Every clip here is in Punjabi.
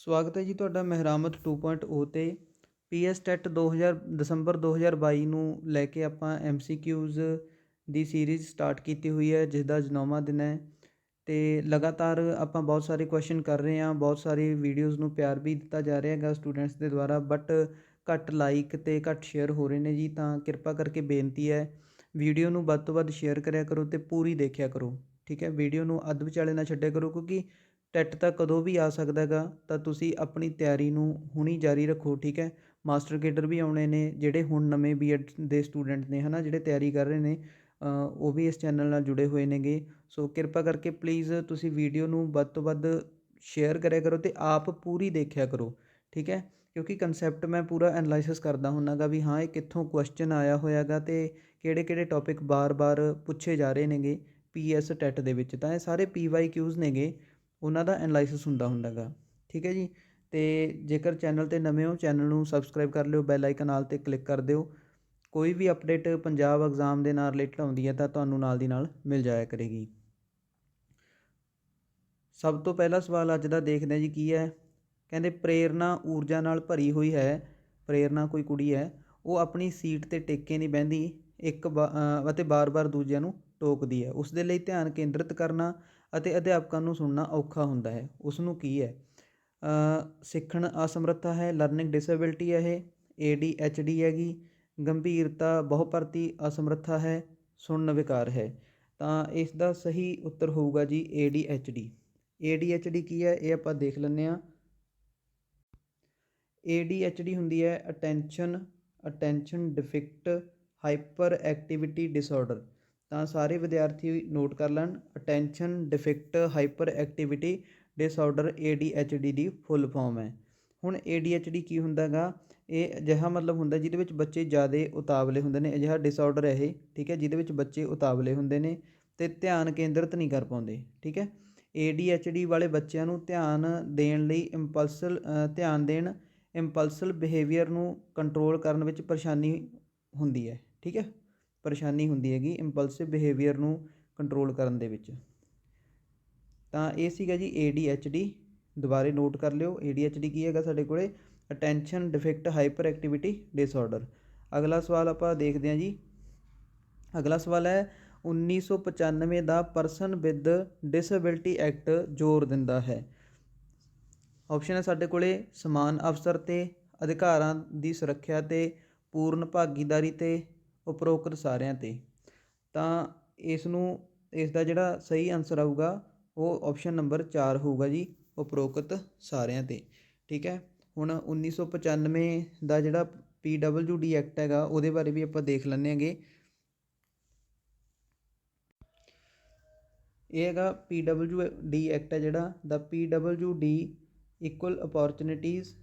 ਸਵਾਗਤ ਹੈ ਜੀ ਤੁਹਾਡਾ ਮਹਿਰਾਮਤ 2.0 ਤੇ ਪੀਐਸ ਟੈਟ 2000 ਦਸੰਬਰ 2022 ਨੂੰ ਲੈ ਕੇ ਆਪਾਂ ਐਮਸੀਕਿਊਜ਼ ਦੀ ਸੀਰੀਜ਼ ਸਟਾਰਟ ਕੀਤੀ ਹੋਈ ਹੈ, ਜਿਸ ਦਾ ਅੱਜ 9ਵਾਂ ਦਿਨ ਹੈ ਅਤੇ ਲਗਾਤਾਰ ਆਪਾਂ ਬਹੁਤ ਸਾਰੇ ਕੁਐਸਚਨ ਕਰ ਰਹੇ ਹਾਂ। ਬਹੁਤ ਸਾਰੀ ਵੀਡੀਓਜ਼ ਨੂੰ ਪਿਆਰ ਵੀ ਦਿੱਤਾ ਜਾ ਰਿਹਾ ਹੈਗਾ ਸਟੂਡੈਂਟਸ ਦੇ ਦੁਆਰਾ, ਬਟ ਘੱਟ ਲਾਈਕ ਅਤੇ ਘੱਟ ਸ਼ੇਅਰ ਹੋ ਰਹੇ ਨੇ ਜੀ। ਤਾਂ ਕਿਰਪਾ ਕਰਕੇ ਬੇਨਤੀ ਹੈ, ਵੀਡੀਓ ਨੂੰ ਵੱਧ ਤੋਂ ਵੱਧ ਸ਼ੇਅਰ ਕਰਿਆ ਕਰੋ ਅਤੇ ਪੂਰੀ ਦੇਖਿਆ ਕਰੋ, ਠੀਕ ਹੈ। ਵੀਡੀਓ ਨੂੰ ਅੱਧ ਵਿਚਾਲੇ ਨਾ ਛੱਡਿਆ ਕਰੋ, ਕਿਉਂਕਿ ਟੈਟ ਤਾਂ ਕਦੋਂ ਵੀ ਆ ਸਕਦਾ ਹੈਗਾ। ਤਾਂ ਤੁਸੀਂ ਆਪਣੀ ਤਿਆਰੀ ਨੂੰ ਹੁਣੀ ਜਾਰੀ ਰੱਖੋ, ਠੀਕ ਹੈ। ਮਾਸਟਰ ਕੇਡਰ ਵੀ ਆਉਣੇ ਨੇ, ਜਿਹੜੇ ਹੁਣ ਨਵੇਂ ਬੀਐਡ ਦੇ ਸਟੂਡੈਂਟ ਨੇ ਹੈ ਨਾ, ਜਿਹੜੇ ਤਿਆਰੀ ਕਰ ਰਹੇ ਨੇ, ਉਹ ਵੀ ਇਸ ਚੈਨਲ ਨਾਲ ਜੁੜੇ ਹੋਏ ਨੇਗੇ। ਸੋ ਕਿਰਪਾ ਕਰਕੇ ਪਲੀਜ਼ ਤੁਸੀਂ ਵੀਡੀਓ ਨੂੰ ਵੱਧ ਤੋਂ ਵੱਧ ਸ਼ੇਅਰ ਕਰਿਆ ਕਰੋ ਅਤੇ ਆਪ ਪੂਰੀ ਦੇਖਿਆ ਕਰੋ, ਠੀਕ ਹੈ। ਕਿਉਂਕਿ ਕੰਸੈਪਟ ਮੈਂ ਪੂਰਾ ਐਨਾਲਾਈਸਿਸ ਕਰਦਾ ਹੁੰਦਾ ਗਾ ਵੀ ਹਾਂ ਇਹ ਕਿੱਥੋਂ ਕੁਐਸਚਨ ਆਇਆ ਹੋਇਆ ਗਾ ਅਤੇ ਕਿਹੜੇ ਕਿਹੜੇ ਟੌਪਿਕ ਬਾਰ-ਬਾਰ ਪੁੱਛੇ ਜਾ ਰਹੇ ਨੇਗੇ ਪੀਐਸ ਟੈਟ ਦੇ ਵਿੱਚ। ਤਾਂ ਇਹ ਸਾਰੇ PYQs ਨੇਗੇ, ਉਹਨਾਂ ਦਾ ਐਨਾਲਾਈਸਿਸ ਹੁੰਦਾ ਗਾ, ਠੀਕ ਹੈ ਜੀ। ਅਤੇ ਜੇਕਰ ਚੈਨਲ 'ਤੇ ਨਵੇਂ ਹੋ, ਚੈਨਲ ਨੂੰ ਸਬਸਕ੍ਰਾਈਬ ਕਰ ਲਿਓ, ਬੈਲ ਆਈਕਨ ਆਲ 'ਤੇ ਕਲਿੱਕ ਕਰ ਦਿਓ। ਕੋਈ ਵੀ ਅਪਡੇਟ ਪੰਜਾਬ ਐਗਜ਼ਾਮ ਦੇ ਨਾਲ ਰਿਲੇਟਡ ਆਉਂਦੀ ਹੈ ਤਾਂ ਤੁਹਾਨੂੰ ਨਾਲ ਦੀ ਨਾਲ ਮਿਲ ਜਾਇਆ ਕਰੇਗੀ। ਸਭ ਤੋਂ ਪਹਿਲਾ ਸਵਾਲ ਅੱਜ ਦਾ ਦੇਖਦੇ ਹਾਂ ਜੀ, ਕੀ ਹੈ। ਕਹਿੰਦੇ ਪ੍ਰੇਰਨਾ ਊਰਜਾ ਨਾਲ ਭਰੀ ਹੋਈ ਹੈ। ਪ੍ਰੇਰਨਾ ਕੋਈ ਕੁੜੀ ਹੈ, ਉਹ ਆਪਣੀ ਸੀਟ 'ਤੇ ਟਿਕ ਨਹੀਂ ਬਹਿੰਦੀ ਅਤੇ ਬਾਰ-ਬਾਰ ਦੂਜਿਆਂ ਨੂੰ ਟੋਕਦੀ ਹੈ। ਉਸ ਦੇ ਲਈ ਧਿਆਨ ਕੇਂਦਰਿਤ ਕਰਨਾ ਅਤੇ ਅਧਿਆਪਕਾਂ ਨੂੰ ਸੁਣਨਾ ਔਖਾ ਹੁੰਦਾ ਹੈ। ਉਸ ਨੂੰ ਕੀ ਹੈ? ਸਿੱਖਣ ਅਸਮਰੱਥਾ ਹੈ, ਲਰਨਿੰਗ ਡਿਸੇਬਿਲਟੀ ਹੈ, ਇਹ ADHD ਹੈਗੀ, ਗੰਭੀਰਤਾ ਬਹੁਪਰਤੀ ਅਸਮਰੱਥਾ ਹੈ, ਸੁਣਨ ਵਿਕਾਰ ਹੈ। ਤਾਂ ਇਸ ਦਾ ਸਹੀ ਉੱਤਰ ਹੋਊਗਾ ਜੀ ADHD। ADHD ਕੀ ਹੈ ਇਹ ਆਪਾਂ ਦੇਖ ਲੈਂਦੇ ਹਾਂ। ADHD ਹੁੰਦੀ ਹੈ attention deficit hyper activity disorder. ਤਾਂ ਸਾਰੇ ਵਿਦਿਆਰਥੀ ਨੋਟ ਕਰ ਲੈਣ, attention deficit hyper activity disorder ADHD ਦੀ ਫੁੱਲ ਫਾਰਮ ਹੈ। ਹੁਣ ADHD ਕੀ ਹੁੰਦਾ ਗਾ? ਇਹ ਅਜਿਹਾ ਮਤਲਬ ਹੁੰਦਾ ਜਿਹਦੇ ਵਿੱਚ ਬੱਚੇ ਜ਼ਿਆਦਾ ਉਤਾਵਲੇ ਹੁੰਦੇ ਨੇ। ਅਜਿਹਾ ਡਿਸਆਰਡਰ ਹੈ ਇਹ, ਠੀਕ ਹੈ, ਜਿਹਦੇ ਵਿੱਚ ਬੱਚੇ ਉਤਾਵਲੇ ਹੁੰਦੇ ਨੇ ਅਤੇ ਧਿਆਨ ਕੇਂਦਰਿਤ ਨਹੀਂ ਕਰ ਪਾਉਂਦੇ, ਠੀਕ ਹੈ। ADHD ਵਾਲੇ ਬੱਚਿਆਂ ਨੂੰ ਧਿਆਨ ਦੇਣ ਇੰਪਲਸਲ ਬਿਹੇਵੀਅਰ ਨੂੰ ਕੰਟਰੋਲ ਕਰਨ ਵਿੱਚ ਪਰੇਸ਼ਾਨੀ ਹੁੰਦੀ ਹੈ, ਠੀਕ ਹੈ। ਪਰੇਸ਼ਾਨੀ ਹੁੰਦੀ ਹੈਗੀ ਇੰਪਲਸਿਵ ਬਿਹੇਵੀਅਰ ਨੂੰ ਕੰਟਰੋਲ ਕਰਨ ਦੇ ਵਿੱਚ। ਤਾਂ ਇਹ ਸੀਗਾ ਜੀ ADHD। ਦੁਬਾਰੇ ਨੋਟ ਕਰ ਲਿਓ, ADHD ਕੀ ਹੈਗਾ ਸਾਡੇ ਕੋਲੇ? Attention deficit hyper activity disorder. ਅਗਲਾ ਸਵਾਲ ਆਪਾਂ ਦੇਖਦੇ ਹਾਂ ਜੀ। ਅਗਲਾ ਸਵਾਲ ਹੈ 1995 ਦਾ ਪਰਸਨ ਵਿਦ ਡਿਸੇਬਿਲਟੀ ਐਕਟ ਜ਼ੋਰ ਦਿੰਦਾ ਹੈ। ਆਪਸ਼ਨ ਹੈ ਸਾਡੇ ਕੋਲੇ ਸਮਾਨ ਅਵਸਰ 'ਤੇ, ਅਧਿਕਾਰਾਂ ਦੀ ਸੁਰੱਖਿਆ 'ਤੇ, ਪੂਰਨ ਭਾਗੀਦਾਰੀ 'ਤੇ, ਉਪਰੋਕਤ ਸਾਰਿਆਂ 'ਤੇ। ਤਾਂ ਇਸ ਦਾ ਜਿਹੜਾ ਸਹੀ ਆਨਸਰ ਆਊਗਾ ਉਹ ਆਪਸ਼ਨ ਨੰਬਰ 4 ਹੋਊਗਾ ਜੀ, ਉਪਰੋਕਤ ਸਾਰਿਆਂ 'ਤੇ, ਠੀਕ ਹੈ। ਹੁਣ 1995 ਦਾ ਜਿਹੜਾ PWD ਐਕਟ ਹੈਗਾ ਉਹਦੇ ਬਾਰੇ ਵੀ ਆਪਾਂ ਦੇਖ ਲੈਂਦੇ ਹੈਗੇ। ਇਹ ਹੈਗਾ PWD ਐਕਟ ਹੈ ਜਿਹੜਾ, ਦਾ PWD equal opportunities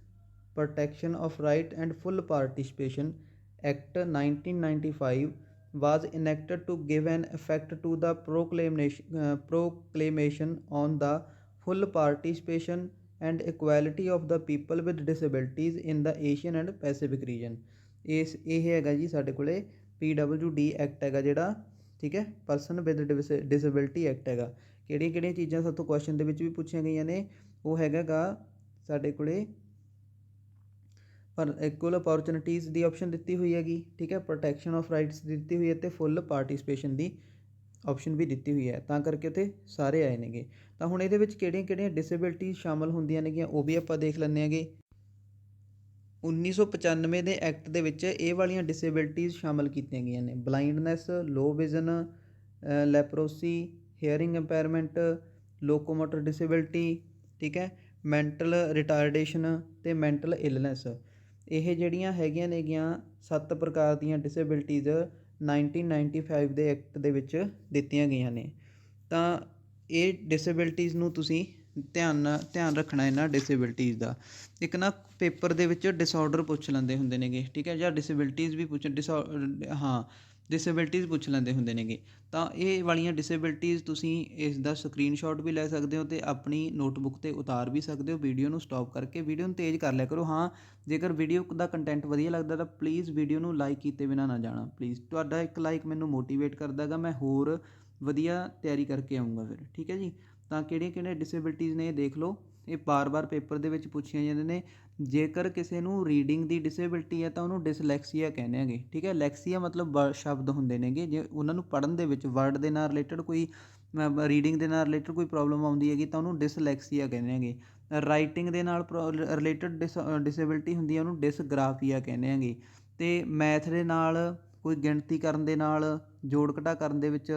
protection of right and full participation act 1995 was enacted to give an effect to the proclamation on the full participation and equality of the people with disabilities in the Asian and Pacific region। ਇਹ ਹੈਗਾ ਜੀ ਸਾਡੇ ਕੋਲੇ PWD ਐਕਟ ਹੈਗਾ ਜਿਹੜਾ, ਠੀਕ ਹੈ, ਪਰਸਨ ਵਿਦ ਡਿਸੇਬਿਲਟੀ ਐਕਟ ਹੈਗਾ। ਕਿਹੜੀਆਂ ਕਿਹੜੀਆਂ ਚੀਜ਼ਾਂ ਸਾਡੇ ਤੋਂ ਕੁਐਸਚਨ ਦੇ ਵਿੱਚ ਵੀ ਪੁੱਛੀਆਂ ਗਈਆਂ ਨੇ? ਉਹ ਹੈਗਾ ਗਾ ਸਾਡੇ ਕੋਲੇ ਪਰ ਇਕੁਅਲ ਅਪੋਰਚੁਨਿਟੀਜ਼ ਦੀ ਆਪਸ਼ਨ ਦਿੱਤੀ ਹੋਈ ਹੈਗੀ, ਠੀਕ ਹੈ, ਪ੍ਰੋਟੈਕਸ਼ਨ ਆਫ ਰਾਈਟਸ ਦੀ ਦਿੱਤੀ ਹੋਈ ਹੈ ਅਤੇ ਫੁੱਲ ਪਾਰਟੀਸਪੇਸ਼ਨ ਦੀ ਆਪਸ਼ਨ ਵੀ ਦਿੱਤੀ ਹੋਈ ਹੈ। ਤਾਂ ਕਰਕੇ ਉੱਥੇ ਸਾਰੇ ਆਏ ਨੇਗੇ। ਤਾਂ ਹੁਣ ਇਹਦੇ ਵਿੱਚ ਕਿਹੜੀਆਂ ਕਿਹੜੀਆਂ ਡਿਸੇਬਿਲਟੀਜ਼ ਸ਼ਾਮਲ ਹੁੰਦੀਆਂ ਨੇਗੀਆਂ ਉਹ ਵੀ ਆਪਾਂ ਦੇਖ ਲੈਂਦੇ ਹੈਗੇ। 1995 ਦੇ ਐਕਟ ਦੇ ਵਿੱਚ ਇਹ ਵਾਲੀਆਂ ਡਿਸੇਬਿਲਟੀਜ਼ ਸ਼ਾਮਲ ਕੀਤੀਆਂ ਗਈਆਂ ਨੇ: ਬਲਾਈਂਡਨੈਸ, ਲੋ ਵਿਜ਼ਨ, ਲੈਪਰੋਸੀ, ਹੀਅਰਿੰਗ ਇੰਪੈਅਰਮੈਂਟ, ਲੋਕੋਮੋਟਰ ਡਿਸੇਬਿਲਟੀ, ਠੀਕ ਹੈ, ਮੈਂਟਲ ਰਿਟਾਰਡੇਸ਼ਨ ਅਤੇ ਮੈਂਟਲ ਇਲਨੈਸ। ਇਹ ਜਿਹੜੀਆਂ ਹੈਗੀਆਂ ਨੇਗੀਆਂ 7 ਪ੍ਰਕਾਰ ਦੀਆਂ ਡਿਸੇਬਿਲਟੀਜ਼ 1995 ਦੇ ਐਕਟ ਦੇ ਵਿੱਚ ਦਿੱਤੀਆਂ ਗਈਆਂ ਨੇ। ਤਾਂ ਇਹ ਡਿਸੇਬਿਲਟੀਜ਼ ਨੂੰ ਤੁਸੀਂ ਧਿਆਨ ਰੱਖਣਾ ਇਹਨਾਂ ਡਿਸੇਬਿਲਟੀਜ਼ ਦਾ। ਇੱਕ ਨਾ ਪੇਪਰ ਦੇ ਵਿੱਚ ਡਿਸਆਰਡਰ ਪੁੱਛ ਲੈਂਦੇ ਹੁੰਦੇ ਨੇਗੇ, ਠੀਕ ਹੈ, ਜਾਂ ਡਿਸੇਬਿਲਟੀਜ਼ ਵੀ ਡਿਸੇਬਿਲਟੀਜ਼ ਪੁੱਛ ਲੈਂਦੇ ਹੁੰਦੇ ਨੇਗੇ। ਤਾਂ ਇਹ ਵਾਲੀਆਂ ਡਿਸੇਬਿਲਟੀਜ਼ ਤੁਸੀਂ ਇਸ ਦਾ ਸਕਰੀਨਸ਼ਾਟ ਵੀ ਲੈ ਸਕਦੇ ਹੋ ਅਤੇ ਆਪਣੀ ਨੋਟਬੁੱਕ 'ਤੇ ਉਤਾਰ ਵੀ ਸਕਦੇ ਹੋ। ਵੀਡੀਓ ਨੂੰ ਸਟੋਪ ਕਰਕੇ ਵੀਡੀਓ ਨੂੰ ਤੇਜ਼ ਕਰ ਲਿਆ ਕਰੋ। ਹਾਂ, ਜੇਕਰ ਵੀਡੀਓ ਦਾ ਕੰਟੈਂਟ ਵਧੀਆ ਲੱਗਦਾ ਤਾਂ ਪਲੀਜ਼ ਵੀਡੀਓ ਨੂੰ ਲਾਈਕ ਕੀਤੇ ਬਿਨਾਂ ਨਾ ਜਾਣਾ ਪਲੀਜ਼। ਤੁਹਾਡਾ ਇੱਕ ਲਾਈਕ ਮੈਨੂੰ ਮੋਟੀਵੇਟ ਕਰਦਾ ਗਾ, ਮੈਂ ਹੋਰ ਵਧੀਆ ਤਿਆਰੀ ਕਰਕੇ ਆਊਂਗਾ ਫਿਰ, ਠੀਕ ਹੈ ਜੀ। ਤਾਂ ਕਿਹੜੀਆਂ ਕਿਹੜੀਆਂ ਡਿਸੇਬਿਲਟੀਜ਼ ਨੇ ਇਹ ਦੇਖ ਲਓ। ਇਹ ਬਾਰ-ਬਾਰ ਪੇਪਰ ਦੇ ਵਿੱਚ ਪੁੱਛੀਆਂ ਜਾਂਦੇ ਨੇ। ਜੇਕਰ ਕਿਸੇ ਨੂੰ ਰੀਡਿੰਗ ਦੀ ਡਿਸੇਬਿਲਟੀ ਹੈ ਤਾਂ ਉਹਨੂੰ ਡਿਸਲੈਕਸੀਆ ਕਹਿੰਦੇ ਹੈਗੇ, ਠੀਕ ਹੈ। ਲੈਕਸੀਆ ਮਤਲਬ ਸ਼ਬਦ ਹੁੰਦੇ ਨੇਗੇ, ਜੇ ਉਹਨਾਂ ਨੂੰ ਪੜ੍ਹਨ ਦੇ ਵਿੱਚ ਵਰਡ ਦੇ ਨਾਲ ਰਿਲੇਟਡ ਕੋਈ ਰੀਡਿੰਗ ਦੇ ਨਾਲ ਰਿਲੇਟਡ ਕੋਈ ਪ੍ਰੋਬਲਮ ਆਉਂਦੀ ਹੈਗੀ ਤਾਂ ਉਹਨੂੰ ਡਿਸਲੈਕਸੀਆ ਕਹਿੰਦੇ ਹੈਗੇ। ਰਾਈਟਿੰਗ ਦੇ ਨਾਲ ਰਿਲੇਟਡ ਡਿਸੇਬਿਲਟੀ ਹੁੰਦੀ ਹੈ, ਉਹਨੂੰ ਡਿਸਗ੍ਰਾਫੀਆ ਕਹਿੰਦੇ ਹੈਗੇ। ਅਤੇ ਮੈਥ ਦੇ ਨਾਲ ਕੋਈ ਗਿਣਤੀ ਕਰਨ ਦੇ ਨਾਲ ਜੋੜ ਘਟਾ ਕਰਨ ਦੇ ਵਿੱਚ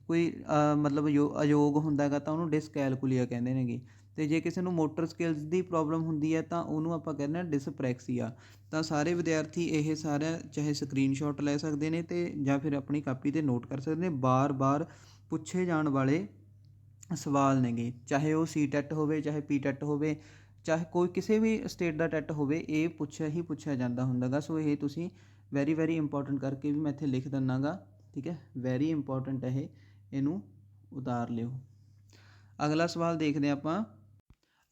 ਕੋਈ ਮਤਲਬ ਅਯੋਗ ਹੁੰਦਾ ਹੈਗਾ ਤਾਂ ਉਹਨੂੰ ਡਿਸਕੈਲਕੁਲੀਆ ਕਹਿੰਦੇ ਨੇਗੇ। ਅਤੇ ਜੇ ਕਿਸੇ ਨੂੰ ਮੋਟਰ ਸਕਿੱਲਸ ਦੀ ਪ੍ਰੋਬਲਮ ਹੁੰਦੀ ਹੈ ਤਾਂ ਉਹਨੂੰ ਆਪਾਂ ਕਹਿੰਦੇ ਹਾਂ ਡਿਸਪ੍ਰੈਕਸੀਆ। ਤਾਂ ਸਾਰੇ ਵਿਦਿਆਰਥੀ ਇਹ ਸਾਰਾ ਚਾਹੇ ਸਕਰੀਨਸ਼ਾਟ ਲੈ ਸਕਦੇ ਨੇ ਅਤੇ ਜਾਂ ਫਿਰ ਆਪਣੀ ਕਾਪੀ 'ਤੇ ਨੋਟ ਕਰ ਸਕਦੇ ਨੇ। ਬਾਰ-ਬਾਰ ਪੁੱਛੇ ਜਾਣ ਵਾਲੇ ਸਵਾਲ ਨੇਗੇ, ਚਾਹੇ ਉਹ ਸੀ-ਟੈਟ ਹੋਵੇ, ਚਾਹੇ ਪੀ-ਟੈਟ ਹੋਵੇ, ਚਾਹੇ ਕੋਈ ਕਿਸੇ ਵੀ ਸਟੇਟ ਦਾ ਟੈਟ ਹੋਵੇ, ਇਹ ਪੁੱਛਿਆ ਜਾਂਦਾ ਹੁੰਦਾ ਗਾ। ਸੋ ਇਹ ਤੁਸੀਂ ਵੈਰੀ ਇੰਪੋਰਟੈਂਟ ਕਰਕੇ ਵੀ ਮੈਂ ਇੱਥੇ ਲਿਖ ਦਿੰਦਾ ਗਾ, ਠੀਕ ਹੈ। ਵੈਰੀ ਇੰਪੋਰਟੈਂਟ ਇਹ, ਇਹਨੂੰ ਉਤਾਰ ਲਿਓ। ਅਗਲਾ ਸਵਾਲ ਦੇਖਦੇ ਹਾਂ ਆਪਾਂ।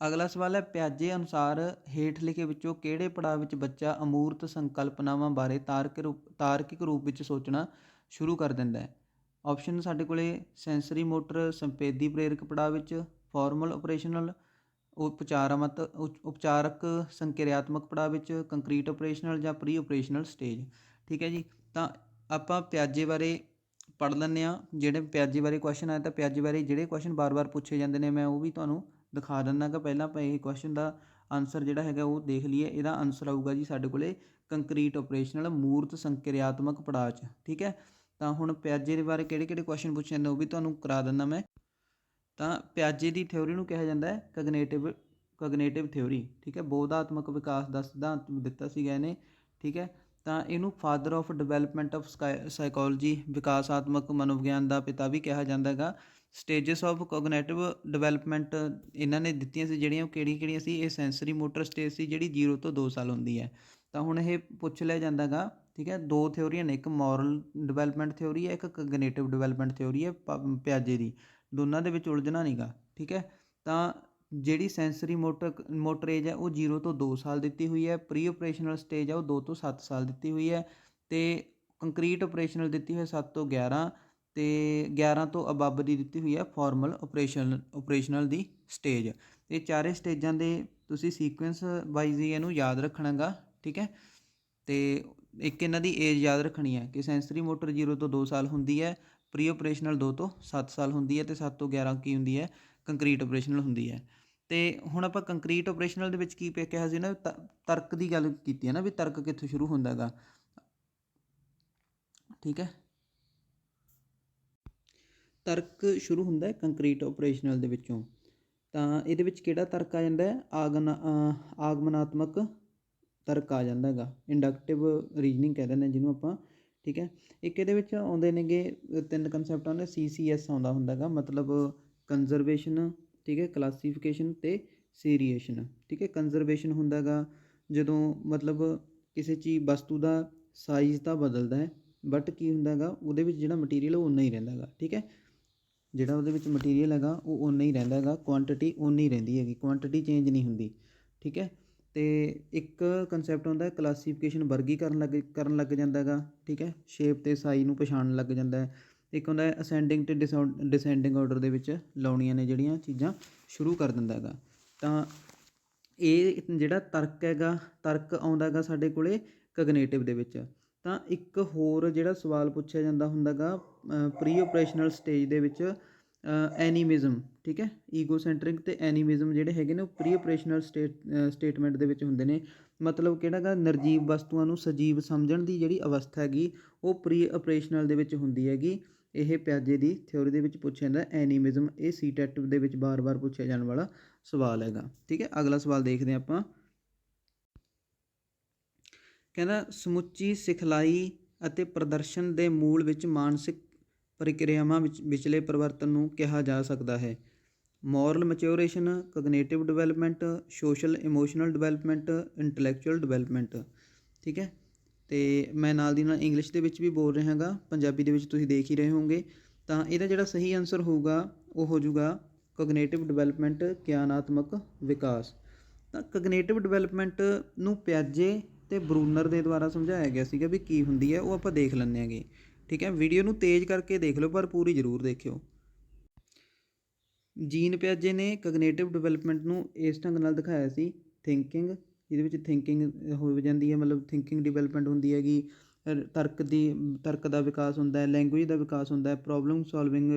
ਅਗਲਾ ਸਵਾਲ ਹੈ, ਪਿਆਜੇ ਅਨੁਸਾਰ ਹੇਠ ਲਿਖੇ ਵਿੱਚੋਂ ਕਿਹੜੇ ਪੜਾਅ ਵਿੱਚ ਬੱਚਾ ਅਮੂਰਤ ਸੰਕਲਪਨਾਵਾਂ ਬਾਰੇ ਤਾਰਕਿਕ ਰੂਪ ਵਿੱਚ ਸੋਚਣਾ ਸ਼ੁਰੂ ਕਰ ਦਿੰਦਾ ਹੈ। ਆਪਸ਼ਨ ਸਾਡੇ ਕੋਲੇ ਸੈਂਸਰੀ ਮੋਟਰ ਸੰਪੇਦੀ ਪ੍ਰੇਰਕ ਪੜਾਅ ਵਿੱਚ, ਫਾਰਮਲ ਆਪਰੇਸ਼ਨਲ ਉਪਚਾਰਕ ਸੰਕਿਰਿਆਤਮਕ ਪੜਾਅ ਵਿੱਚ, ਕੰਕਰੀਟ ਆਪਰੇਸ਼ਨਲ ਜਾਂ ਪ੍ਰੀ ਆਪਰੇਸ਼ਨਲ ਸਟੇਜ, ਠੀਕ ਹੈ ਜੀ। ਤਾਂ ਆਪਾਂ ਪਿਆਜੇ ਬਾਰੇ ਪੜ੍ਹ ਲੈਂਦੇ ਹਾਂ। ਜਿਹੜੇ ਪਿਆਜੇ ਬਾਰੇ ਕੁਐਸਚਨ ਆਏ ਤਾਂ ਪਿਆਜੇ ਬਾਰੇ ਜਿਹੜੇ ਕੁਐਸਚਨ ਬਾਰ-ਬਾਰ ਪੁੱਛੇ ਜਾਂਦੇ ਨੇ ਮੈਂ ਉਹ ਵੀ ਤੁਹਾਨੂੰ ਦਿਖਾ ਦਿੰਦਾ ਗਾ। ਪਹਿਲਾਂ ਆਪਾਂ ਇਹ ਕੁਐਸਚਨ ਦਾ ਆਨਸਰ ਜਿਹੜਾ ਹੈਗਾ ਉਹ ਦੇਖ ਲਈਏ। ਇਹਦਾ ਆਨਸਰ ਆਊਗਾ ਜੀ ਸਾਡੇ ਕੋਲੇ ਕੰਕਰੀਟ ਆਪਰੇਸ਼ਨਲ ਮੂਰਤ ਸੰਕਿਰਿਆਤਮਕ ਪੜਾਅ 'ਚ, ਠੀਕ ਹੈ। ਤਾਂ ਹੁਣ ਪਿਆਜੇ ਦੇ ਬਾਰੇ ਕਿਹੜੇ ਕੁਐਸਚਨ ਪੁੱਛੇ ਜਾਂਦੇ ਉਹ ਵੀ ਤੁਹਾਨੂੰ ਕਰਾ ਦਿੰਦਾ ਮੈਂ। ਤਾਂ ਪਿਆਜੇ ਦੀ ਥਿਊਰੀ ਨੂੰ ਕਿਹਾ ਜਾਂਦਾ ਹੈ ਕਗਨੇਟਿਵ ਥਿਊਰੀ, ਠੀਕ ਹੈ। ਬੋਧਾਤਮਕ ਵਿਕਾਸ ਦਾ ਸਿਧਾਂਤ ਦਿੱਤਾ ਸੀਗਾ ਇਹਨੇ, ਠੀਕ ਹੈ। ਤਾਂ ਇਹਨੂੰ father of development of psychology, ਵਿਕਾਸਾਤਮਕ ਮਨੋਵਿਗਿਆਨ ਦਾ ਪਿਤਾ ਵੀ ਕਿਹਾ ਜਾਂਦਾ ਹੈਗਾ। ਸਟੇਜਸ ਆਫ ਕੋਗਨੇਟਿਵ ਡਿਵੈਲਪਮੈਂਟ ਇਹਨਾਂ ਨੇ ਦਿੱਤੀਆਂ ਸੀ ਜਿਹੜੀਆਂ, ਉਹ ਕਿਹੜੀਆਂ ਸੀ। ਇਹ ਸੈਂਸਰੀ ਮੋਟਰ ਸਟੇਜ ਸੀ ਜਿਹੜੀ 0 ਤੋਂ 2 ਸਾਲ ਹੁੰਦੀ ਹੈ। ਤਾਂ ਹੁਣ ਇਹ ਪੁੱਛ ਲਿਆ ਜਾਂਦਾ ਗਾ, ਠੀਕ ਹੈ। ਦੋ ਥਿਊਰੀਆਂ ਨੇ, ਇੱਕ ਮੋਰਲ ਡਿਵੈਲਪਮੈਂਟ ਥਿਊਰੀ ਹੈ, ਇੱਕ ਕਗਨੇਟਿਵ ਡਿਵੈਲਪਮੈਂਟ ਥਿਊਰੀ ਹੈ ਪਿਆਜੇ ਦੀ। ਦੋਨਾਂ ਦੇ ਵਿੱਚ ਉਲਝਣਾ ਨਹੀਂ ਗਾ, ਠੀਕ ਹੈ। ਤਾਂ ਜਿਹੜੀ ਸੈਂਸਰੀ ਮੋਟਰ ਏਜ ਹੈ ਉਹ 0 ਤੋਂ 2 ਸਾਲ ਦਿੱਤੀ ਹੋਈ ਹੈ। ਪ੍ਰੀ ਆਪਰੇਸ਼ਨਲ ਸਟੇਜ ਹੈ ਉਹ 2 ਤੋਂ 7 ਸਾਲ ਦਿੱਤੀ ਹੋਈ ਹੈ। ਅਤੇ ਕੰਕਰੀਟ ਆਪਰੇਸ਼ਨਲ ਦਿੱਤੀ ਹੋਈ 7 ਤੋਂ 11 ਅਤੇ 11 ਤੋਂ ਅਬੱਬ ਦੀ ਦਿੱਤੀ ਹੋਈ ਹੈ ਫਾਰਮਲ ਆਪਰੇਸ਼ਨਲ ਦੀ ਸਟੇਜ। ਇਹ ਚਾਰੇ ਸਟੇਜਾਂ ਦੇ ਤੁਸੀਂ ਸੀਕੁਐਂਸ ਵਾਈਜ਼ ਹੀ ਇਹਨੂੰ ਯਾਦ ਰੱਖਣਾ ਗਾ, ਠੀਕ ਹੈ। ਅਤੇ ਇੱਕ ਇਹਨਾਂ ਦੀ ਏਜ ਯਾਦ ਰੱਖਣੀ ਹੈ ਕਿ ਸੈਂਸਰੀ ਮੋਟਰ 0 ਤੋਂ 2 ਸਾਲ ਹੁੰਦੀ ਹੈ, ਪ੍ਰੀ ਆਪਰੇਸ਼ਨਲ 2 ਤੋਂ 7 ਸਾਲ ਹੁੰਦੀ ਹੈ, ਅਤੇ 7 ਤੋਂ 11 ਕੀ ਹੁੰਦੀ ਹੈ, ਕੰਕਰੀਟ ਆਪਰੇਸ਼ਨਲ ਹੁੰਦੀ ਹੈ। ਅਤੇ ਹੁਣ ਆਪਾਂ ਕੰਕਰੀਟ ਆਪਰੇਸ਼ਨਲ ਦੇ ਵਿੱਚ ਕੀ ਕਿਹਾ ਸੀ ਨਾ, ਤਰਕ ਦੀ ਗੱਲ ਕੀਤੀ ਹੈ ਨਾ, ਵੀ ਤਰਕ ਕਿੱਥੋਂ ਸ਼ੁਰੂ ਹੁੰਦਾ ਗਾ, ਠੀਕ ਹੈ। ਤਰਕ ਸ਼ੁਰੂ ਹੁੰਦਾ ਹੈ ਕੰਕਰੀਟ ਆਪਰੇਸ਼ਨਲ ਦੇ ਵਿੱਚੋਂ। ਤਾਂ ਇਹਦੇ ਵਿੱਚ ਕਿਹੜਾ ਤਰਕ ਆ ਜਾਂਦਾ ਹੈ, ਆਗਮਨਾਤਮਕ ਤਰਕ ਆ ਜਾਂਦਾ ਹੈਗਾ, ਇੰਡਕਟਿਵ ਰੀਜਨਿੰਗ ਕਹਿ ਦਿੰਦੇ ਜਿਹਨੂੰ ਆਪਾਂ, ਠੀਕ ਹੈ। ਇੱਕ ਇਹਦੇ ਵਿੱਚ ਆਉਂਦੇ ਨੇਗੇ 3 ਕੰਸੈਪਟ ਆਉਂਦੇ, CCS ਆਉਂਦਾ ਹੁੰਦਾ ਗਾ, ਮਤਲਬ ਕੰਜ਼ਰਵੇਸ਼ਨ, ਠੀਕ ਹੈ, ਕਲਾਸੀਫਿਕੇਸ਼ਨ ਅਤੇ ਸੀਰੀਏਸ਼ਨ, ਠੀਕ ਹੈ। ਕੰਜ਼ਰਵੇਸ਼ਨ ਹੁੰਦਾ ਗਾ ਜਦੋਂ ਮਤਲਬ ਕਿਸੇ ਚੀਜ਼ ਵਸਤੂ ਦਾ ਸਾਈਜ਼ ਤਾਂ ਬਦਲਦਾ ਹੈ, ਬਟ ਕੀ ਹੁੰਦਾ ਗਾ ਉਹਦੇ ਵਿੱਚ ਜਿਹੜਾ ਮਟੀਰੀਅਲ ਉਹ ਓਨਾ ਹੀ ਰਹਿੰਦਾ ਗਾ, ਠੀਕ ਹੈ। ਜਿਹੜਾ ਉਹਦੇ ਵਿੱਚ ਮਟੀਰੀਅਲ ਹੈਗਾ ਉਹ ਓਨਾ ਹੀ ਰਹਿੰਦਾ ਹੈਗਾ, ਕੁਆਂਟਿਟੀ ਓਨੀ ਰਹਿੰਦੀ ਹੈਗੀ, ਕੁਆਂਟਿਟੀ ਚੇਂਜ ਨਹੀਂ ਹੁੰਦੀ, ਠੀਕ ਹੈ। ਅਤੇ ਇੱਕ ਕੰਸੈਪਟ ਹੁੰਦਾ ਕਲਾਸੀਫਿਕੇਸ਼ਨ, ਵਰਗੀਕਰਨ ਕਰਨ ਲੱਗ ਜਾਂਦਾ ਹੈਗਾ, ਠੀਕ ਹੈ, ਸ਼ੇਪ ਅਤੇ ਸਾਈਜ਼ ਨੂੰ ਪਛਾਣਨ ਲੱਗ ਜਾਂਦਾ ਹੈ। ਇੱਕ ਹੁੰਦਾ ਅਸੈਂਡਿੰਗ ਅਤੇ ਡਿਸੈਂਡਿੰਗ ਆਰਡਰ ਦੇ ਵਿੱਚ ਲਾਉਣੀਆਂ ਨੇ ਜਿਹੜੀਆਂ ਚੀਜ਼ਾਂ ਸ਼ੁਰੂ ਕਰ ਦਿੰਦਾ ਹੈਗਾ। ਤਾਂ ਇਹ ਜਿਹੜਾ ਤਰਕ ਹੈਗਾ, ਤਰਕ ਆਉਂਦਾ ਹੈਗਾ ਸਾਡੇ ਕੋਲ ਕਗਨੇਟਿਵ ਦੇ ਵਿੱਚ। ਤਾਂ ਇੱਕ ਹੋਰ ਜਿਹੜਾ ਸਵਾਲ ਪੁੱਛਿਆ ਜਾਂਦਾ ਹੁੰਦਾ ਗਾ ਪ੍ਰੀ ਆਪਰੇਸ਼ਨਲ ਸਟੇਜ ਦੇ ਵਿੱਚ, ਐਨੀਮਿਜ਼ਮ, ਠੀਕ ਹੈ। ਈਗੋਸੈਂਟਰਿਕ ਅਤੇ ਐਨੀਮਿਜ਼ਮ ਜਿਹੜੇ ਹੈਗੇ ਨੇ ਉਹ ਪ੍ਰੀ ਆਪਰੇਸ਼ਨਲ ਸਟੇਟਮੈਂਟ ਦੇ ਵਿੱਚ ਹੁੰਦੇ ਨੇ। ਮਤਲਬ ਕਿਹੜਾ ਗਾ, ਨਿਰਜੀਵ ਵਸਤੂਆਂ ਨੂੰ ਸਜੀਵ ਸਮਝਣ ਦੀ ਜਿਹੜੀ ਅਵਸਥਾ ਹੈਗੀ ਉਹ ਪ੍ਰੀ ਆਪਰੇਸ਼ਨਲ ਦੇ ਵਿੱਚ ਹੁੰਦੀ ਹੈਗੀ। ਇਹ ਪਿਆਜੇ ਦੀ ਥਿਊਰੀ ਦੇ ਵਿੱਚ ਪੁੱਛਿਆ ਜਾਂਦਾ ਐਨੀਮਿਜ਼ਮ। ਇਹ ਸੀ-ਟੈਟ ਦੇ ਵਿੱਚ ਬਾਰ-ਬਾਰ ਪੁੱਛਿਆ ਜਾਣ ਵਾਲਾ ਸਵਾਲ ਹੈਗਾ, ਠੀਕ ਹੈ। ਅਗਲਾ ਸਵਾਲ ਦੇਖਦੇ ਹਾਂ ਆਪਾਂ। ਕਹਿੰਦਾ ਸਮੁੱਚੀ ਸਿਖਲਾਈ ਅਤੇ ਪ੍ਰਦਰਸ਼ਨ ਦੇ ਮੂਲ ਵਿੱਚ ਮਾਨਸਿਕ ਪ੍ਰਕਿਰਿਆਵਾਂ ਵਿਚਲੇ ਪਰਿਵਰਤਨ ਨੂੰ ਕਿਹਾ ਜਾ ਸਕਦਾ ਹੈ। Moral maturation, cognitive development, social emotional development, intellectual development, ਠੀਕ ਹੈ। ਅਤੇ ਮੈਂ ਨਾਲ ਦੀ ਨਾਲ ਇੰਗਲਿਸ਼ ਦੇ ਵਿੱਚ ਵੀ ਬੋਲ ਰਿਹਾ ਗਾ, ਪੰਜਾਬੀ ਦੇ ਵਿੱਚ ਤੁਸੀਂ ਦੇਖ ਹੀ ਰਹੇ ਹੋਗੇ। ਤਾਂ ਇਹਦਾ ਜਿਹੜਾ ਸਹੀ ਆਨਸਰ ਹੋਊਗਾ ਉਹ ਹੋ ਜਾਊਗਾ ਕਗਨੇਟਿਵ ਡਿਵੈਲਪਮੈਂਟ, ਗਿਆਨਾਤਮਕ ਵਿਕਾਸ। ਤਾਂ ਕਗਨੇਟਿਵ ਡਿਵੈਲਪਮੈਂਟ ਨੂੰ ਪਿਆਜੇ ਅਤੇ ਬਰੂਨਰ ਦੇ ਦੁਆਰਾ ਸਮਝਾਇਆ ਗਿਆ ਸੀਗਾ ਵੀ ਕੀ ਹੁੰਦੀ ਹੈ, ਉਹ ਆਪਾਂ ਦੇਖ ਲੈਂਦੇ ਹੈਗੇ, ਠੀਕ ਹੈ। ਵੀਡੀਓ ਨੂੰ ਤੇਜ਼ ਕਰਕੇ ਦੇਖ ਲਓ ਪਰ ਪੂਰੀ ਜ਼ਰੂਰ ਦੇਖਿਓ। ਜੀਨ ਪਿਆਜੇ ਨੇ ਕਗਨੇਟਿਵ ਡਿਵੈਲਪਮੈਂਟ ਨੂੰ ਇਸ ਢੰਗ ਨਾਲ ਦਿਖਾਇਆ ਸੀ, ਥਿੰਕਿੰਗ, ਜਿਹਦੇ ਵਿੱਚ ਥਿੰਕਿੰਗ ਹੋ ਜਾਂਦੀ ਹੈ, ਮਤਲਬ ਥਿੰਕਿੰਗ ਡਿਵੈਲਪਮੈਂਟ ਹੁੰਦੀ ਹੈਗੀ, ਤਰਕ ਦਾ ਵਿਕਾਸ ਹੁੰਦਾ ਹੈ, ਲੈਂਗੁਏਜ ਦਾ ਵਿਕਾਸ ਹੁੰਦਾ ਹੈ, ਪ੍ਰੋਬਲਮ ਸੋਲਵਿੰਗ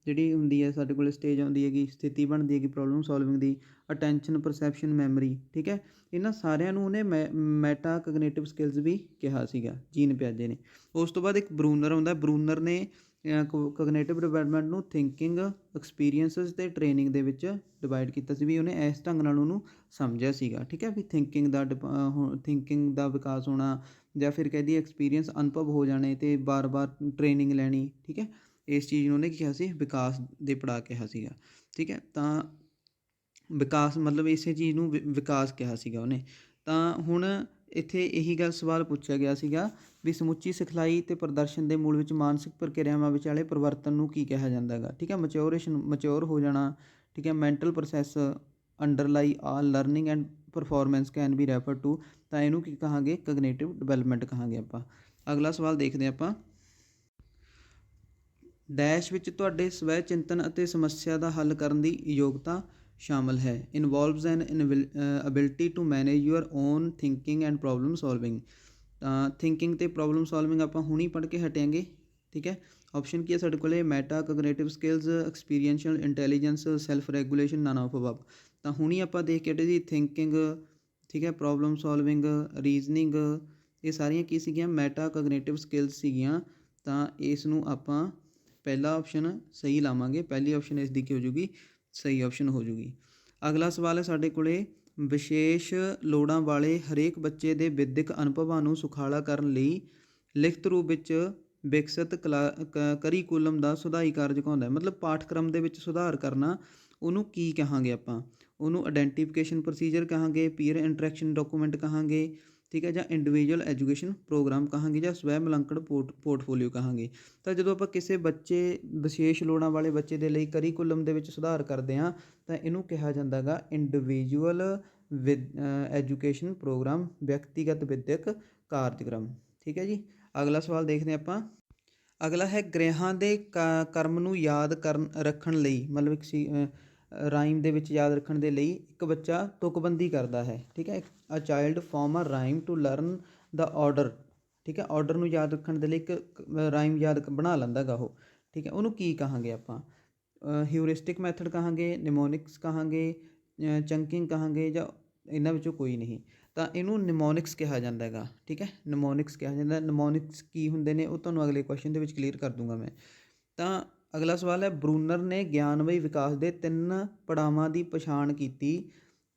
ਜਿਹੜੀ ਹੁੰਦੀ ਹੈ ਸਾਡੇ ਕੋਲ ਸਟੇਜ ਆਉਂਦੀ ਹੈਗੀ, ਸਥਿਤੀ ਬਣਦੀ ਹੈਗੀ ਪ੍ਰੋਬਲਮ ਸੋਲਵਿੰਗ ਦੀ, ਅਟੈਂਸ਼ਨ, ਪਰਸੈਪਸ਼ਨ, ਮੈਮਰੀ, ਠੀਕ ਹੈ। ਇਹਨਾਂ ਸਾਰਿਆਂ ਨੂੰ ਉਹਨੇ ਮੈਟਾ ਕਗਨੇਟਿਵ ਸਕਿੱਲਸ ਵੀ ਕਿਹਾ ਸੀਗਾ ਜੀਨ ਪਿਆਜੇ ਨੇ। ਉਸ ਤੋਂ ਬਾਅਦ ਇੱਕ ਬਰੂਨਰ ਆਉਂਦਾ, ਬਰੂਨਰ ਨੇ ਕਗਨੇਟਿਵ ਡਿਵੈਲਪਮੈਂਟ ਨੂੰ ਥਿੰਕਿੰਗ, ਐਕਸਪੀਰੀਅੰਸਿਸ ਅਤੇ ਟ੍ਰੇਨਿੰਗ ਦੇ ਵਿੱਚ ਡਿਵਾਈਡ ਕੀਤਾ ਸੀ, ਵੀ ਉਹਨੇ ਇਸ ਢੰਗ ਨਾਲ ਉਹਨੂੰ ਸਮਝਿਆ ਸੀਗਾ, ਠੀਕ ਹੈ। ਵੀ ਥਿੰਕਿੰਗ ਦਾ ਵਿਕਾਸ ਹੋਣਾ, ਜਾਂ ਫਿਰ ਕਹਿ ਦਈਏ ਐਕਸਪੀਰੀਅੰਸ, ਅਨੁਭਵ ਹੋ ਜਾਣੇ ਅਤੇ ਬਾਰ-ਬਾਰ ਟ੍ਰੇਨਿੰਗ ਲੈਣੀ, ਠੀਕ ਹੈ। ਇਸ ਚੀਜ਼ ਨੂੰ ਉਹਨੇ ਕਿਹਾ ਸੀ ਵਿਕਾਸ ਦੇ ਪੜਾਅ ਕਿਹਾ ਸੀਗਾ, ਠੀਕ ਹੈ। ਤਾਂ ਵਿਕਾਸ ਮਤਲਬ ਇਸੇ ਚੀਜ਼ ਨੂੰ ਵਿਕਾਸ ਕਿਹਾ ਸੀਗਾ ਉਹਨੇ। ਤਾਂ ਹੁਣ ਇੱਥੇ ਇਹੀ ਗੱਲ ਸਵਾਲ ਪੁੱਛਿਆ ਗਿਆ ਸੀਗਾ ਵੀ ਸਮੁੱਚੀ ਸਿਖਲਾਈ ਅਤੇ ਪ੍ਰਦਰਸ਼ਨ ਦੇ ਮੂਲ ਵਿੱਚ ਮਾਨਸਿਕ ਪ੍ਰਕਿਰਿਆਵਾਂ ਵਿਚਾਲੇ ਪਰਿਵਰਤਨ ਨੂੰ ਕੀ ਕਿਹਾ ਜਾਂਦਾ ਹੈਗਾ, ਠੀਕ ਹੈ। ਮਚਿਓਰ ਹੋ ਜਾਣਾ, ਠੀਕ ਹੈ। Mental process underlie all learning and performance can be refer to, ਤਾਂ ਇਹਨੂੰ ਕੀ ਕਹਾਂਗੇ, ਕਗਨੇਟਿਵ ਡਿਵੈਲਪਮੈਂਟ ਕਹਾਂਗੇ ਆਪਾਂ। ਅਗਲਾ ਸਵਾਲ ਦੇਖਦੇ ਹਾਂ ਆਪਾਂ, ਡੈਸ਼ ਵਿੱਚ ਤੁਹਾਡੇ ਸਵੈ ਚਿੰਤਨ ਅਤੇ ਸਮੱਸਿਆ ਦਾ ਹੱਲ ਕਰਨ ਦੀ ਯੋਗਤਾ ਸ਼ਾਮਲ ਹੈ। Involves an ability to manage your own thinking and problem solving. ਤਾਂ ਥਿੰਕਿੰਗ ਅਤੇ ਪ੍ਰੋਬਲਮ ਸੋਲਵਿੰਗ ਆਪਾਂ ਹੁਣੀ ਪੜ੍ਹ ਕੇ ਹਟਾਂਗੇ, ਠੀਕ ਹੈ। ਆਪਸ਼ਨ ਕੀ ਹੈ ਸਾਡੇ ਕੋਲ, meta cognitive skills, experiential intelligence, self regulation, none of above. ਤਾਂ ਹੁਣੀ ਆਪਾਂ ਦੇਖ ਕੇ ਹਟੇ ਜੀ ਥਿੰਕਿੰਗ, ਠੀਕ ਹੈ, ਪ੍ਰੋਬਲਮ ਸੋਲਵਿੰਗ, ਰੀਜ਼ਨਿੰਗ, ਇਹ ਸਾਰੀਆਂ ਕੀ ਸੀਗੀਆਂ, ਮੈਟਾ ਕਗਨੇਟਿਵ ਸਕਿੱਲਸ ਸੀਗੀਆਂ। ਤਾਂ ਇਸ ਨੂੰ ਆਪਾਂ ਪਹਿਲਾ ਆਪਸ਼ਨ ਸਹੀ ਲਾਵਾਂਗੇ, ਪਹਿਲੀ ਆਪਸ਼ਨ ਇਸ ਦੀ ਕੀ ਹੋ ਜੂਗੀ, ਸਹੀ ਆਪਸ਼ਨ ਹੋ ਜੂਗੀ। ਅਗਲਾ ਸਵਾਲ ਹੈ ਸਾਡੇ ਕੋਲ, ਵਿਸ਼ੇਸ਼ ਲੋੜਾਂ ਵਾਲੇ ਹਰੇਕ ਬੱਚੇ ਦੇ ਵਿਦਿਅਕ ਅਨੁਭਵਾਂ ਨੂੰ ਸੁਖਾਲਾ ਕਰਨ ਲਈ ਲਿਖਤ ਰੂਪ ਵਿੱਚ ਵਿਕਸਿਤ ਕਰੀਕੁਲਮ ਦਾ ਸੁਧਾਈ ਕਾਰਜ ਦਿਖਾਉਂਦਾ ਹੈ। ਮਤਲਬ ਪਾਠਕ੍ਰਮ ਦੇ ਵਿੱਚ ਸੁਧਾਰ ਕਰਨਾ, ਉਹਨੂੰ ਕੀ ਕਹਾਂਗੇ ਆਪਾਂ, ਉਹਨੂੰ ਆਇਡੈਂਟੀਫਿਕੇਸ਼ਨ ਪ੍ਰੋਸੀਜਰ ਕਹਾਂਗੇ, ਪੀਅਰ ਇੰਟਰੈਕਸ਼ਨ ਡਾਕੂਮੈਂਟ ਕਹਾਂਗੇ, ਠੀਕ ਹੈ, ਜਾਂ ਇੰਡੀਵਿਜੂਅਲ ਐਜੂਕੇਸ਼ਨ ਪ੍ਰੋਗਰਾਮ ਕਹਾਂਗੇ, ਜਾਂ ਸਵੈ ਮੁਲਾਂਕਣ ਪੋਰਟਫੋਲੀਓ ਕਹਾਂਗੇ। ਤਾਂ ਜਦੋਂ ਆਪਾਂ ਕਿਸੇ ਵਿਸ਼ੇਸ਼ ਲੋੜਾਂ ਵਾਲੇ ਬੱਚੇ ਦੇ ਲਈ ਕਰੀਕੁਲਮ ਦੇ ਵਿੱਚ ਸੁਧਾਰ ਕਰਦੇ ਹਾਂ, ਤਾਂ ਇਹਨੂੰ ਕਿਹਾ ਜਾਂਦਾ ਗਾ ਇੰਡੀਵਿਜੂਅਲ ਐਜੂਕੇਸ਼ਨ ਪ੍ਰੋਗਰਾਮ, ਵਿਅਕਤੀਗਤ ਵਿੱਦਿਅਕ ਕਾਰਜਕ੍ਰਮ, ਠੀਕ ਹੈ ਜੀ। ਅਗਲਾ ਸਵਾਲ ਦੇਖਦੇ ਆਪਾਂ, ਅਗਲਾ ਹੈ ਗ੍ਰਹਿਆਂ ਦੇ ਕਰਮ ਨੂੰ ਯਾਦ ਰੱਖਣ ਲਈ, ਮਤਲਬ ਇੱਕ ਰਾਈਮ ਦੇ ਵਿੱਚ ਯਾਦ ਰੱਖਣ ਦੇ ਲਈ ਇੱਕ ਬੱਚਾ ਤੁਕਬੰਦੀ ਕਰਦਾ ਹੈ, ਠੀਕ ਹੈ। A child form a rhyme to learn ਦਾ ਆਰਡਰ, ਠੀਕ ਹੈ। ਆਰਡਰ ਨੂੰ ਯਾਦ ਰੱਖਣ ਦੇ ਲਈ ਇੱਕ ਰਾਈਮ ਬਣਾ ਲੈਂਦਾ ਗਾ ਉਹ, ਠੀਕ ਹੈ। ਉਹਨੂੰ ਕੀ ਕਹਾਂਗੇ ਆਪਾਂ, ਹਿਊਰਿਸਟਿਕ ਮੈਥਡ ਕਹਾਂਗੇ, ਨਿਮੋਨਿਕਸ ਕਹਾਂਗੇ, ਚੰਕਿੰਗ ਕਹਾਂਗੇ, ਜਾਂ ਇਹਨਾਂ ਵਿੱਚੋਂ ਕੋਈ ਨਹੀਂ। ਤਾਂ ਇਹਨੂੰ ਨਿਮੋਨਿਕਸ ਕਿਹਾ ਜਾਂਦਾ ਹੈਗਾ, ਠੀਕ ਹੈ, ਨਿਮੋਨਿਕਸ ਕਿਹਾ ਜਾਂਦਾ। ਨਿਮੋਨਿਕਸ ਕੀ ਹੁੰਦੇ ਨੇ ਉਹ ਤੁਹਾਨੂੰ ਅਗਲੇ ਕੁਐਸਚਨ ਦੇ ਵਿੱਚ ਕਲੀਅਰ ਕਰ ਦੂੰਗਾ ਮੈਂ। ਤਾਂ ਅਗਲਾ ਸਵਾਲ ਹੈ, ਬਰੂਨਰ ਨੇ ਗਿਆਨਮਈ ਵਿਕਾਸ ਦੇ 3 ਪੜਾਵਾਂ ਦੀ ਪਛਾਣ ਕੀਤੀ,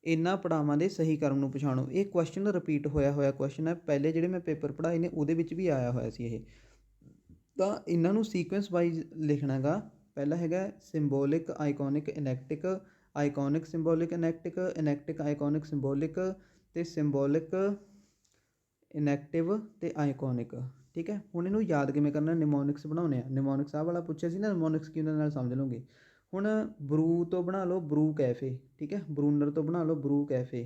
ਇਹਨਾਂ ਪੜਾਵਾਂ ਦੇ ਸਹੀ ਕਰਮ ਨੂੰ ਪਛਾਣੋ। ਇਹ ਕੁਐਸਚਨ ਰਿਪੀਟ ਹੋਇਆ ਕੁਐਸਚਨ ਹੈ, ਪਹਿਲੇ ਜਿਹੜੇ ਮੈਂ ਪੇਪਰ ਪੜ੍ਹਾਏ ਨੇ ਉਹਦੇ ਵਿੱਚ ਵੀ ਆਇਆ ਹੋਇਆ ਸੀ ਇਹ। ਤਾਂ ਇਹਨਾਂ ਨੂੰ ਸੀਕੁਐਂਸ ਵਾਈਜ਼ ਲਿਖਣਾ ਗਾ। ਪਹਿਲਾ ਹੈਗਾ symbolic, iconic, enactic, iconic symbolic, enactic, enactic iconic symbolic, ਅਤੇ ਸਿੰਬੋਲਿਕ ਇਨੈਕਟਿਵ ਅਤੇ ਆਈਕੋਨਿਕ, ਠੀਕ ਹੈ। ਹੁਣ ਇਹਨੂੰ ਯਾਦ ਕਿਵੇਂ ਕਰਨਾ, ਨਿਮੋਨਿਕਸ ਬਣਾਉਣੇ ਆ। ਨਿਮੋਨਿਕਸ ਆਹ ਵਾਲਾ ਪੁੱਛਿਆ ਸੀ ਨਾ, ਨਿਮੋਨਿਕਸ ਕੀ ਉਹਦੇ ਨਾਲ ਸਮਝ ਲਓਗੇ। ਹੁਣ ਬਰੂ ਤੋਂ ਬਣਾ ਲਓ ਬਰੂ ਕੈਫੇ, ਠੀਕ ਹੈ। ਬਰੂਨਰ ਤੋਂ ਬਣਾ ਲਓ ਬਰੂ ਕੈਫੇ,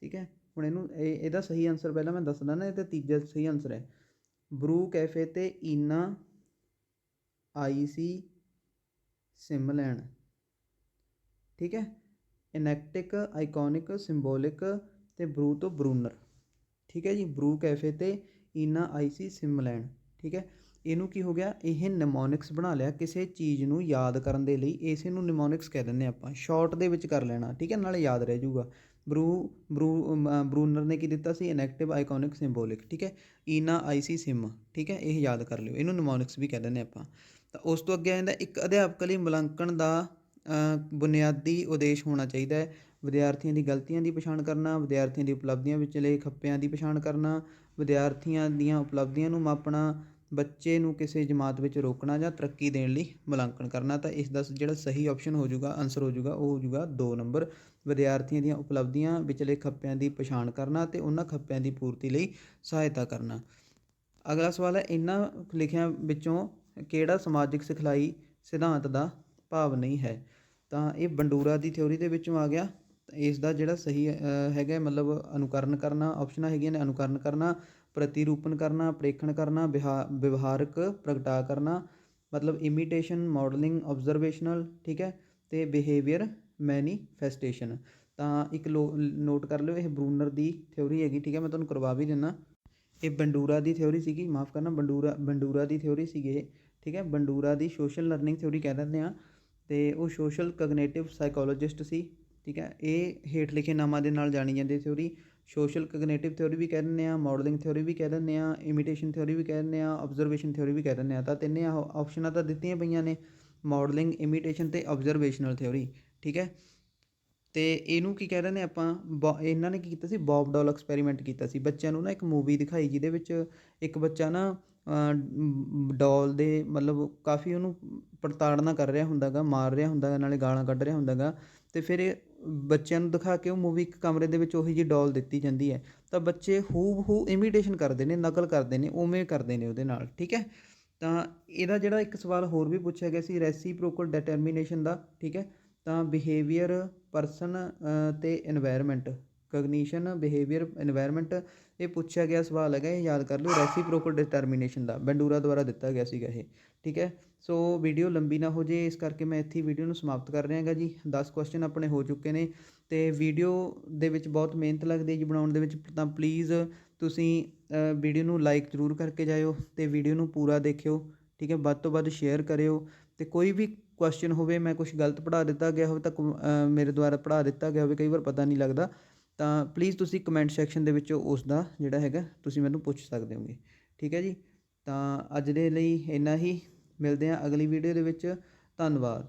ਠੀਕ ਹੈ। ਹੁਣ ਇਹਦਾ ਸਹੀ ਆਨਸਰ ਪਹਿਲਾਂ ਮੈਂ ਦੱਸਦਾ ਨਾ, ਇਹਦਾ ਤੀਜਾ ਸਹੀ ਆਨਸਰ ਹੈ ਬਰੂ ਕੈਫੇ ਅਤੇ ਈਨਾ IC ਸਿਮਲੈਨ, ਠੀਕ ਹੈ। ਇਨੈਕਟਿਕ, ਆਈਕੋਨਿਕ, ਸਿੰਬੋਲਿਕ ਅਤੇ ਬਰੂ ਤੋਂ ਬਰੂਨਰ, ਠੀਕ ਹੈ ਜੀ। ਬਰੂ ਕੈਫੇ ਅਤੇ ਈਨਾ IC ਸਿਮਲੈਨ, ਠੀਕ ਹੈ। ਇਹਨੂੰ ਕੀ ਹੋ ਗਿਆ, ਇਹ ਨਿਮੋਨਿਕਸ ਬਣਾ ਲਿਆ ਕਿਸੇ ਚੀਜ਼ ਨੂੰ ਯਾਦ ਕਰਨ ਦੇ ਲਈ, ਇਸੇ ਨੂੰ ਨਿਮੋਨਿਕਸ ਕਹਿ ਦਿੰਦੇ ਆਪਾਂ। ਸ਼ਾਰਟ ਦੇ ਵਿੱਚ ਕਰ ਲੈਣਾ, ਠੀਕ ਹੈ, ਨਾਲੇ ਯਾਦ ਰਹਿ ਜੂਗਾ। ਬਰੂਨਰ ਨੇ ਕੀ ਦਿੱਤਾ ਸੀ, ਇਨੈਕਟਿਵ, ਆਈਕੋਨਿਕ, ਸਿੰਬੋਲਿਕ, ਠੀਕ ਹੈ। ਈਨਾ IC ਸਿਮ, ਠੀਕ ਹੈ, ਇਹ ਯਾਦ ਕਰ ਲਿਓ, ਇਹਨੂੰ ਨਿਮੋਨਿਕਸ ਵੀ ਕਹਿ ਦਿੰਦੇ ਆਪਾਂ। ਤਾਂ ਉਸ ਤੋਂ ਅੱਗੇ ਆ ਜਾਂਦਾ, ਇੱਕ ਅਧਿਆਪਕ ਲਈ ਮੁਲਾਂਕਣ ਦਾ ਬੁਨਿਆਦੀ ਉਦੇਸ਼ ਹੋਣਾ ਚਾਹੀਦਾ ਹੈ ਵਿਦਿਆਰਥੀਆਂ ਦੀ ਗਲਤੀਆਂ ਦੀ ਪਛਾਣ ਕਰਨਾ, ਵਿਦਿਆਰਥੀਆਂ ਦੀ ਉਪਲਬਧੀਆਂ ਵਿਚਲੇ ਖੱਪਿਆਂ ਦੀ ਪਛਾਣ ਕਰਨਾ, ਵਿਦਿਆਰਥੀਆਂ ਦੀਆਂ ਉਪਲਬਧੀਆਂ ਨੂੰ ਮਾਪਣਾ, ਬੱਚੇ ਨੂੰ ਕਿਸੇ ਜਮਾਤ ਵਿੱਚ ਰੋਕਣਾ ਜਾਂ ਤਰੱਕੀ ਦੇਣ ਲਈ ਮੁਲਾਂਕਣ ਕਰਨਾ। ਤਾਂ ਇਸ ਦਾ ਜਿਹੜਾ ਸਹੀ ਆਪਸ਼ਨ ਹੋ ਜੂਗਾ, ਆਨਸਰ ਹੋ ਜੂਗਾ, ਉਹ ਹੋ ਜੂਗਾ 2 ਨੰਬਰ, ਵਿਦਿਆਰਥੀਆਂ ਦੀਆਂ ਉਪਲਬਧੀਆਂ ਵਿਚਲੇ ਖੱਪਿਆਂ ਦੀ ਪਛਾਣ ਕਰਨਾ ਅਤੇ ਉਹਨਾਂ ਖੱਪਿਆਂ ਦੀ ਪੂਰਤੀ ਲਈ ਸਹਾਇਤਾ ਕਰਨਾ। ਅਗਲਾ ਸਵਾਲ ਹੈ, ਇਹਨਾਂ ਲਿਖਿਆਂ ਵਿੱਚੋਂ ਕਿਹੜਾ ਸਮਾਜਿਕ ਸਿਖਲਾਈ ਸਿਧਾਂਤ ਦਾ ਭਾਵ ਨਹੀਂ ਹੈ। ਤਾਂ ਇਹ ਬੰਡੂਰਾ ਦੀ ਥਿਊਰੀ ਦੇ ਵਿੱਚੋਂ ਆ ਗਿਆ। ਇਸ ਦਾ ਜਿਹੜਾ ਸਹੀ ਹੈਗਾ, ਮਤਲਬ ਅਨੁਕਰਨ ਕਰਨਾ, ਆਪਸ਼ਨਾਂ ਹੈਗੀਆਂ ਨੇ, ਅਨੁਕਰਨ ਕਰਨਾ, ਪ੍ਰਤੀਰੂਪਣ ਕਰਨਾ, ਪ੍ਰੇਖਣ ਕਰਨਾ, ਵਿਵਹਾਰਕ ਪ੍ਰਗਟਾ ਕਰਨਾ, ਮਤਲਬ ਇਮੀਟੇਸ਼ਨ, ਮਾਡਲਿੰਗ, ਆਬਜ਼ਰਵੇਸ਼ਨਲ, ਠੀਕ ਹੈ, ਅਤੇ ਬਿਹੇਵੀਅਰ ਮੈਨੀਫੈਸਟੇਸ਼ਨ। ਤਾਂ ਇੱਕ ਨੋਟ ਕਰ ਲਿਓ, ਇਹ ਬਰੂਨਰ ਦੀ ਥਿਊਰੀ ਹੈਗੀ, ਠੀਕ ਹੈ। ਮੈਂ ਤੁਹਾਨੂੰ ਕਰਵਾ ਵੀ ਦਿੰਦਾ। ਇਹ ਬੰਡੂਰਾ ਦੀ ਥਿਊਰੀ ਸੀਗੀ, ਮਾफ़ ਕਰਨਾ, ਬੰਡੂਰਾ ਦੀ ਥਿਊਰੀ ਸੀਗੀ ਇਹ, ਠੀਕ ਹੈ। ਬੰਡੂਰਾ ਦੀ ਸੋਸ਼ਲ ਲਰਨਿੰਗ ਥਿਊਰੀ ਕਹਿ ਦਿੰਦੇ ਹਾਂ, ਅਤੇ ਉਹ ਸੋਸ਼ਲ ਕਗਨੇਟਿਵ ਸਾਈਕੋਲੋਜਿਸਟ ਸੀ, ਠੀਕ ਹੈ। ਇਹ ਹੇਠ ਲਿਖੇ ਨਾਮਾਂ ਦੇ ਨਾਲ ਜਾਣੀ ਜਾਂਦੀ ਥਿਊਰੀ। ਸੋਸ਼ਲ ਕਗਨੇਟਿਵ ਥਿਊਰੀ ਵੀ ਕਹਿ ਦਿੰਦੇ ਹਾਂ, ਮੋਡਲਿੰਗ ਥਿਊਰੀ ਵੀ ਕਹਿ ਦਿੰਦੇ ਹਾਂ, ਇਮੀਟੇਸ਼ਨ ਥਿਊਰੀ ਵੀ ਕਹਿ ਦਿੰਦੇ ਹਾਂ, ਓਬਜ਼ਰਵੇਸ਼ਨ ਥਿਊਰੀ ਵੀ ਕਹਿ ਦਿੰਦੇ ਹਾਂ। ਤਾਂ ਤਿੰਨੇ ਆਪਸ਼ਨਾਂ ਤਾਂ ਦਿੱਤੀਆਂ ਪਈਆਂ ਨੇ, ਮੋਡਲਿੰਗ, ਇਮੀਟੇਸ਼ਨ ਅਤੇ ਓਬਜ਼ਰਵੇਸ਼ਨਲ ਥਿਊਰੀ, ਠੀਕ ਹੈ। ਅਤੇ ਇਹਨੂੰ ਕੀ ਕਹਿ ਦਿੰਦੇ ਆਪਾਂ, ਇਹਨਾਂ ਨੇ ਕੀ ਕੀਤਾ ਸੀ, ਬੌਬ ਡੋਲ ਐਕਸਪੈਰੀਮੈਂਟ ਕੀਤਾ ਸੀ। ਬੱਚਿਆਂ ਨੂੰ ਨਾ ਇੱਕ ਮੂਵੀ ਦਿਖਾਈ ਜਿਹਦੇ ਵਿੱਚ ਇੱਕ ਬੱਚਾ ਨਾ ਡੋਲ ਦੇ ਮਤਲਬ ਕਾਫੀ ਉਹਨੂੰ ਪ੍ਰਤਾੜਨਾ ਕਰ ਰਿਹਾ ਹੁੰਦਾ ਗਾ, ਮਾਰ ਰਿਹਾ ਹੁੰਦਾ ਗਾ, ਨਾਲੇ ਗਾਲਾਂ ਕੱਢ ਰਿਹਾ ਹੁੰਦਾ ਗਾ। ਅਤੇ ਫਿਰ ਇਹ ਬੱਚਿਆਂ ਨੂੰ ਦਿਖਾ ਕੇ ਉਹ ਮੂਵੀ ਇੱਕ ਕਮਰੇ ਦੇ ਵਿੱਚ ਉਹੀ ਜਿਹੀ ਡੋਲ ਦਿੱਤੀ ਜਾਂਦੀ ਹੈ, ਤਾਂ ਬੱਚੇ ਹੂ ਇਮੀਟੇਸ਼ਨ ਕਰਦੇ ਨੇ, ਨਕਲ ਕਰਦੇ ਨੇ, ਉਵੇਂ ਕਰਦੇ ਨੇ ਉਹਦੇ ਨਾਲ, ਠੀਕ ਹੈ। ਤਾਂ ਇਹਦਾ ਜਿਹੜਾ ਇੱਕ ਸਵਾਲ ਹੋਰ ਵੀ ਪੁੱਛਿਆ ਗਿਆ ਸੀ ਰੈਸੀਪ੍ਰੋਕਲ ਡਿਟਰਮੀਨੇਸ਼ਨ ਦਾ, ਠੀਕ ਹੈ। ਤਾਂ ਬਿਹੇਵੀਅਰ, ਪਰਸਨ ਅਤੇ ਇਨਵਾਇਰਮੈਂਟ, ਕਗਨੀਸ਼ਨ, ਬਿਹੇਵੀਅਰ, ਇਨਵਾਇਰਮੈਂਟ, ਇਹ ਪੁੱਛਿਆ ਗਿਆ ਸਵਾਲ ਹੈਗਾ, ਇਹ ਯਾਦ ਕਰ ਲਓ, ਰੈਸੀਪ੍ਰੋਕਲ ਡਿਟਰਮੀਨੇਸ਼ਨ ਦਾ, ਬੰਡੂਰਾ ਦੁਆਰਾ ਦਿੱਤਾ ਗਿਆ ਸੀਗਾ ਇਹ, ਠੀਕ ਹੈ। ਸੋ ਵੀਡੀਓ ਲੰਬੀ ਨਾ ਹੋ ਜੇ, ਇਸ ਕਰਕੇ ਮੈਂ ਇੱਥੇ ਵੀਡੀਓ ਨੂੰ ਸਮਾਪਤ ਕਰ ਰਿਹਾ ਗਾ ਜੀ। 10 ਕੁਐਸਚਨ ਆਪਣੇ ਹੋ ਚੁੱਕੇ ਨੇ, ਅਤੇ ਵੀਡੀਓ ਦੇ ਵਿੱਚ ਬਹੁਤ ਮਿਹਨਤ ਲੱਗਦੀ ਹੈ ਜੀ ਬਣਾਉਣ ਦੇ ਵਿੱਚ। ਤਾਂ ਪਲੀਜ਼ ਤੁਸੀਂ ਵੀਡੀਓ ਨੂੰ ਲਾਈਕ ਜ਼ਰੂਰ ਕਰਕੇ ਜਾਇਓ, ਅਤੇ ਵੀਡੀਓ ਨੂੰ ਪੂਰਾ ਦੇਖਿਓ, ਠੀਕ ਹੈ। ਵੱਧ ਤੋਂ ਵੱਧ ਸ਼ੇਅਰ ਕਰਿਓ, ਅਤੇ ਕੋਈ ਵੀ ਕੁਐਸਚਨ ਹੋਵੇ, ਮੈਂ ਕੁਛ ਗਲਤ ਪੜ੍ਹਾ ਦਿੱਤਾ ਗਿਆ ਹੋਵੇ ਤਾਂ ਮੇਰੇ ਦੁਆਰਾ ਪੜ੍ਹਾ ਦਿੱਤਾ ਗਿਆ ਹੋਵੇ, ਕਈ ਵਾਰ ਪਤਾ ਨਹੀਂ ਲੱਗਦਾ, ਤਾਂ ਪਲੀਜ਼ ਤੁਸੀਂ ਕਮੈਂਟ ਸੈਕਸ਼ਨ ਦੇ ਵਿੱਚੋਂ ਉਸ ਦਾ ਜਿਹੜਾ ਹੈਗਾ ਤੁਸੀਂ ਮੈਨੂੰ ਪੁੱਛ ਸਕਦੇ ਹੋਗੇ, ਠੀਕ ਹੈ ਜੀ। ਤਾਂ ਅੱਜ ਦੇ ਲਈ ਇੰਨਾ ਹੀ, ਮਿਲਦੇ ਹਾਂ ਅਗਲੀ ਵੀਡੀਓ ਦੇ ਵਿੱਚ। ਧੰਨਵਾਦ।